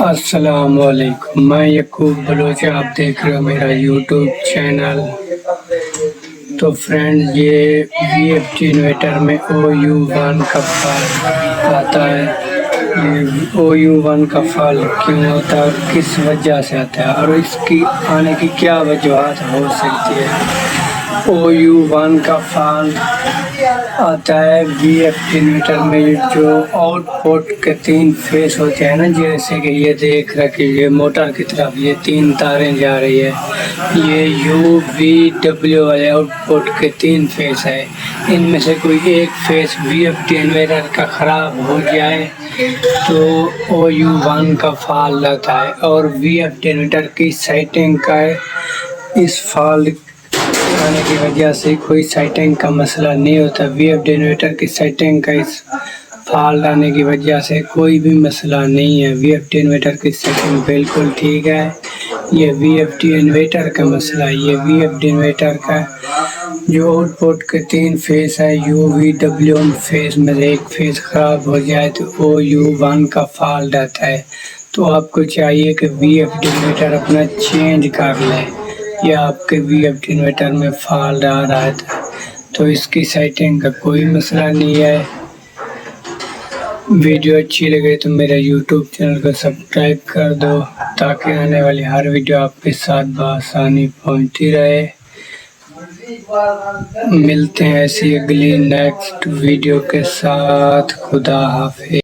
السلام علیکم، میں یعقوب بلوچ، آپ دیکھ رہے ہو میرا یوٹیوب چینل۔ تو فرینڈ، یہ وی ایف ٹی انویٹر میں OU1 کا فالٹ آتا ہے۔ یہ OU1 کا فالٹ کیوں ہوتا ہے اور کس وجہ سے آتا ہے اور اس کی آنے کی کیا وجوہات ہو سکتی ہے؟ OU1 کا فالٹ آتا ہے وی ایف ٹی انویٹر میں جو آؤٹ پٹ کے 3 فیس ہوتے ہیں نا، جیسے کہ یہ دیکھ رہا کہ یہ موٹر کی طرف یہ 3 تاریں جا رہی ہے، یہ UVW والے آؤٹ پٹ کے 3 فیس ہے۔ ان میں سے کوئی ایک فیس وی ایف ٹی انویٹر کا خراب ہو جائے تو OU1 کا فالٹ آتا ہے، اور وی ایف ٹی انویٹر کی سیٹنگ کا اس فالٹ آنے کی وجہ سے کوئی سیٹنگ کا مسئلہ نہیں ہوتا۔ وی ایف ٹی انویٹر کی سیٹنگ کا اس فالٹ آنے کی وجہ سے کوئی بھی مسئلہ نہیں ہے۔ وی ایف ٹی انویٹر کی سیٹنگ بالکل ٹھیک ہے۔ یہ وی ایف ٹی انویٹر کا مسئلہ ہے۔ یہ وی ایف ٹی انویٹر کا جو آؤٹ پٹ کے 3 فیس ہے، UVW فیس میں سے ایک فیس خراب ہو جائے تو OU1 کا فالٹ آتا ہے۔ تو آپ کو چاہیے کہ وی ایف ٹی انویٹر اپنا چینج کر لیں۔ یا آپ کے وی ایف ٹی انویٹر میں فالٹ آ رہا ہے تو اس کی سیٹنگ کا کوئی مسئلہ نہیں ہے۔ ویڈیو اچھی لگے تو میرے یوٹیوب چینل کو سبسکرائب کر دو تاکہ آنے والی ہر ویڈیو آپ کے ساتھ بآسانی پہنچتی رہے۔ ملتے ہیں ایسی اگلی نیکسٹ ویڈیو کے ساتھ۔ خدا حافظ۔